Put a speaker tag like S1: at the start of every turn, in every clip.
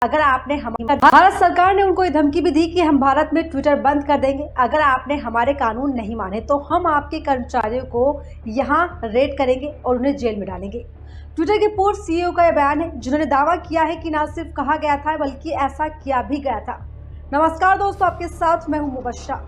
S1: अगर आपने भारत सरकार ने उनको ये धमकी भी दी कि हम भारत में ट्विटर बंद कर देंगे अगर आपने हमारे कानून नहीं माने तो हम आपके कर्मचारियों को यहाँ रेड करेंगे और उन्हें जेल में डालेंगे। ट्विटर के पूर्व सीईओ का यह बयान है, जिन्होंने दावा किया है कि न सिर्फ कहा गया था बल्कि ऐसा किया भी गया था। नमस्कार दोस्तों, आपके साथ मैं हूँ मुबश्शरा।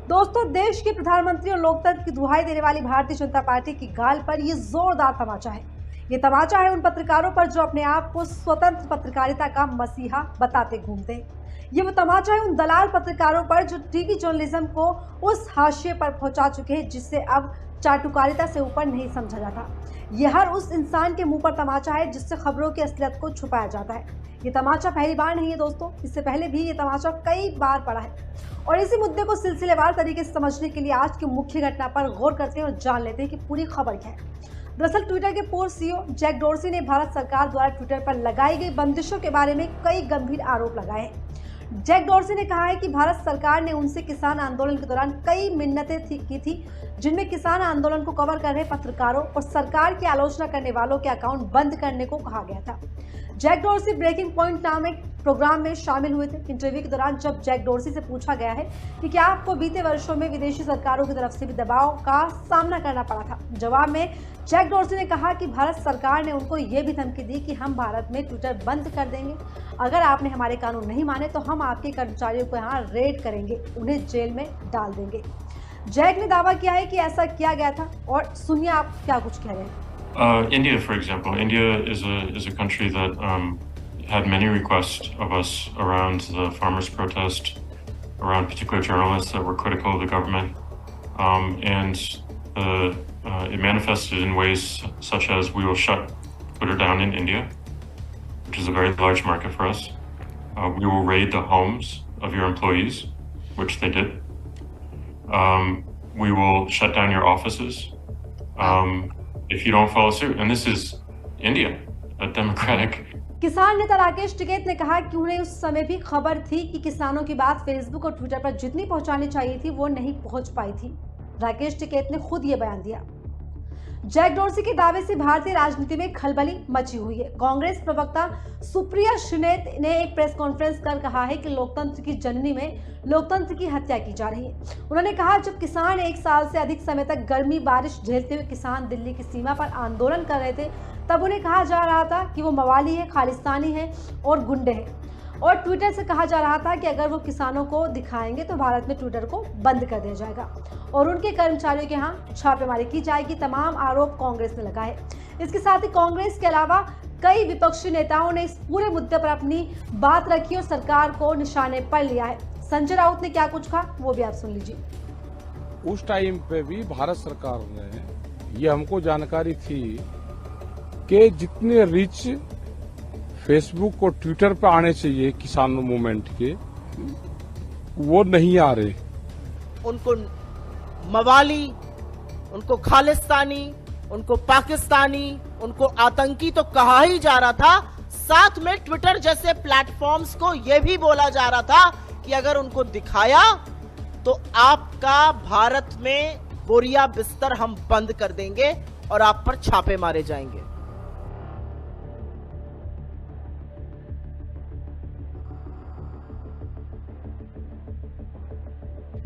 S1: दोस्तों, देश के प्रधानमंत्री और लोकतंत्र की दुहाई देने वाली भारतीय जनता पार्टी की गाल पर ये जोरदार तमाचा है। ये तमाचा है उन पत्रकारों पर जो अपने आप को स्वतंत्र पत्रकारिता का मसीहा बताते घूमते हैं। ये वो तमाचा है उन दलाल पत्रकारों पर जो टीवी जर्नलिज्म को उस हाशिए पर पहुंचा चुके हैं जिससे अब चाटुकारिता से ऊपर नहीं समझा जाता। यह हर उस इंसान के मुंह पर तमाचा है जिससे खबरों की असलियत को छुपाया जाता है। ये तमाचा पहली बार नहीं है दोस्तों, इससे पहले भी ये तमाचा कई बार पड़ा है। और इसी मुद्दे को सिलसिलेवार तरीके से समझने के लिए आज की मुख्य घटना पर गौर करते हैं और जान लेते हैं कि पूरी खबर क्या है। दरअसल ट्विटर के पूर्व सीईओ जैक डोर्सी ने भारत सरकार द्वारा ट्विटर पर लगाई गई बंदिशों के बारे में कई गंभीर आरोप लगाए हैं। जैक डोर्सी ने कहा है कि भारत सरकार ने उनसे किसान आंदोलन के दौरान कई मिन्नतें की थी, जिनमें किसान आंदोलन को कवर कर रहे पत्रकारों और सरकार की आलोचना करने वालों के अकाउंट बंद करने को कहा गया था। जैक डोर्सी ब्रेकिंग पॉइंट नामक प्रोग्राम में शामिल हुए थे। इंटरव्यू के दौरान जब जैक डोर्सी से पूछा गया है कि क्या आपको बीते वर्षों में विदेशी सरकारों की तरफ से भी दबाव का सामना करना पड़ा था, जवाब में जैक डोर्सी ने कहा कि भारत सरकार ने उनको ये भी धमकी दी कि हम भारत में ट्विटर बंद कर देंगे अगर आपने हमारे कानून नहीं माने तो हम आपके कर्मचारियों को यहाँ रेड करेंगे, उन्हें जेल में डाल देंगे। जैक ने दावा किया है कि ऐसा किया गया था और सुनिए आप क्या कुछ कह रहे हैं।
S2: India, for example, India is a country that had many requests of us around the farmers' protest, around particular journalists that were critical of the government, and it manifested in ways such as we will shut Twitter down in India, which is a very large market for us. We will raid the homes of your employees, which they did. We will shut down your offices. If you don't follow suit, and this is India, a democratic.
S1: किसान नेता राकेश टिकैत ने कहा कि उन्हें उस समय भी खबर थी कि किसानों की बात फेसबुक और ट्विटर पर जितनी पहुंचानी चाहिए थी वो नहीं पहुंच पाई थी। राकेश टिकैत ने खुद ये बयान दिया। जैक डोर्सी के दावे से भारतीय राजनीति में खलबली मची हुई है। कांग्रेस प्रवक्ता सुप्रिया श्रीनेत ने एक प्रेस कॉन्फ्रेंस कर कहा है कि लोकतंत्र की जननी में लोकतंत्र की हत्या की जा रही है। उन्होंने कहा, जब किसान 1 साल से अधिक समय तक गर्मी बारिश झेलते हुए किसान दिल्ली की सीमा पर आंदोलन कर रहे थे, तब उन्हें कहा जा रहा था कि वो मवाली है, खालिस्तानी है और गुंडे हैं। और ट्विटर से कहा जा रहा था कि अगर वो किसानों को दिखाएंगे तो भारत में ट्विटर को बंद कर दिया जाएगा और उनके कर्मचारियों के यहाँ छापेमारी की जाएगी। तमाम आरोप कांग्रेस ने लगाए। इसके साथ ही कांग्रेस के अलावा कई विपक्षी नेताओं ने इस पूरे मुद्दे पर अपनी बात रखी और सरकार को निशाने पर लिया है। संजय राउत ने क्या कुछ कहा वो भी आप सुन लीजिए।
S3: उस टाइम पे भी भारत सरकार ने ये हमको जानकारी थी कि जितने रिच फेसबुक और ट्विटर पे आने चाहिए किसान मूवमेंट के, वो नहीं आ रहे।
S4: उनको मवाली, उनको खालिस्तानी, उनको पाकिस्तानी, उनको आतंकी तो कहा ही जा रहा था। साथ में ट्विटर जैसे प्लेटफॉर्म्स को यह भी बोला जा रहा था कि अगर उनको दिखाया तो आपका भारत में बोरिया बिस्तर हम बंद कर देंगे और आप पर छापे मारे जाएंगे।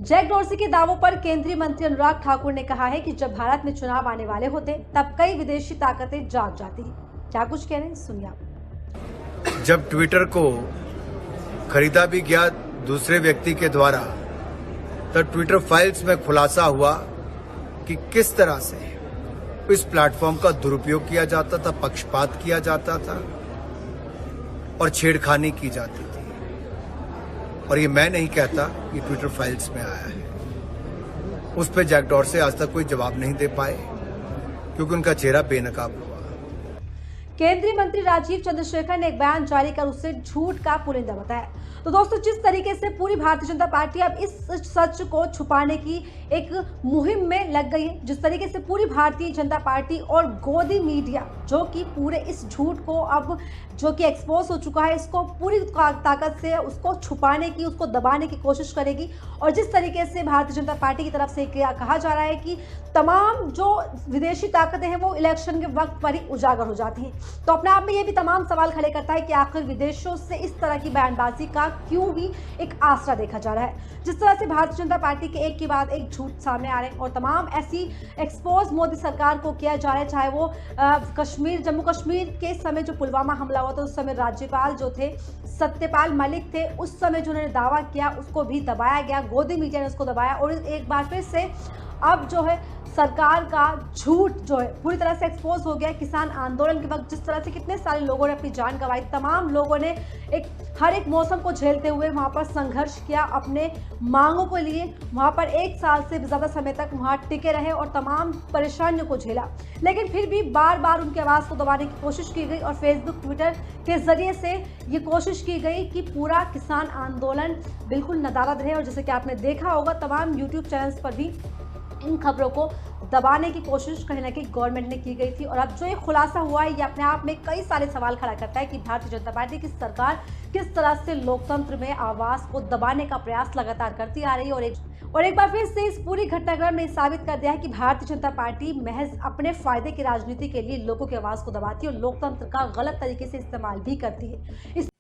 S1: जैक डोर्सी के दावों पर केंद्रीय मंत्री अनुराग ठाकुर ने कहा है कि जब भारत में चुनाव आने वाले होते तब कई विदेशी ताकतें जाग जाती हैं। क्या कुछ कह रहे हैं सुनिए आप।
S5: जब ट्विटर को खरीदा भी गया दूसरे व्यक्ति के द्वारा, तब ट्विटर फाइल्स में खुलासा हुआ कि किस तरह से इस प्लेटफॉर्म का दुरुपयोग किया जाता था, पक्षपात किया जाता था और छेड़खानी की जाती थी। और ये मैं नहीं कहता, ये ट्विटर फाइल्स में आया है। उस पर जैक डोर्सी आज तक कोई जवाब नहीं दे पाए क्योंकि उनका चेहरा बेनकाब हुआ।
S1: केंद्रीय मंत्री राजीव चंद्रशेखर ने एक बयान जारी कर उसे झूठ का पुलिंदा बताया। तो दोस्तों, जिस तरीके से पूरी भारतीय जनता पार्टी अब इस सच को छुपाने की एक मुहिम में लग गई है, जिस तरीके से पूरी भारतीय जनता पार्टी और गोदी मीडिया जो कि पूरे इस झूठ को अब जो कि एक्सपोज हो चुका है, इसको पूरी ताकत से उसको छुपाने की, उसको दबाने की कोशिश करेगी। और जिस तरीके से भारतीय जनता पार्टी की तरफ से कहा जा रहा है कि तमाम जो विदेशी ताकतें हैं वो इलेक्शन के वक्त पर ही उजागर हो जाती हैं। तो अपने आप में ये भी तमाम सवाल खड़े करता है कि आखिर विदेशों से इस तरह की बयानबाजी का क्यों ही एक आसरा देखा जा रहा है। जिस तरह से भारतीय जनता पार्टी के एक के बाद एक झूठ सामने आ रहे हैं और तमाम ऐसी एक्सपोज मोदी सरकार को किया जा रहा है, चाहे वो जम्मू कश्मीर के समय जो पुलवामा हमला हुआ था उस समय राज्यपाल जो थे सत्यपाल मलिक थे, उस समय जो उन्होंने दावा किया उसको भी दबाया गया, गोदी मीडिया ने उसको दबाया और एक बार फिर से अब जो है सरकार का झूठ जो है पूरी तरह से एक्सपोज हो गया। किसान आंदोलन के वक्त जिस तरह से कितने सारे लोगों ने अपनी जान गंवाई, तमाम लोगों ने हर एक मौसम को झेलते हुए वहां पर संघर्ष किया, अपने मांगों को लिए वहां पर 1 साल से ज़्यादा समय तक वहां टिके रहे और तमाम परेशानियों को झेला, लेकिन फिर भी बार बार उनकी आवाज़ को दबाने की कोशिश की गई और फेसबुक ट्विटर के जरिए से ये कोशिश की गई कि पूरा किसान आंदोलन बिल्कुल नदारद रहे। और जैसे कि आपने देखा होगा तमाम यूट्यूब चैनल्स पर भी इन खबरों को दबाने की कोशिश कहीं ना कहीं गवर्नमेंट ने की गई थी। और अब जो ये खुलासा हुआ है ये अपने आप में कई सारे सवाल खड़ा करता है कि भारतीय जनता पार्टी की सरकार किस तरह से लोकतंत्र में आवाज़ को दबाने का प्रयास लगातार करती आ रही है। और एक बार फिर से इस पूरी घटनाक्रम ने साबित कर दिया है कि भारतीय जनता पार्टी महज अपने फायदे की राजनीति के लिए लोगों की आवाज़ को दबाती है और लोकतंत्र का गलत तरीके से इस्तेमाल भी करती है।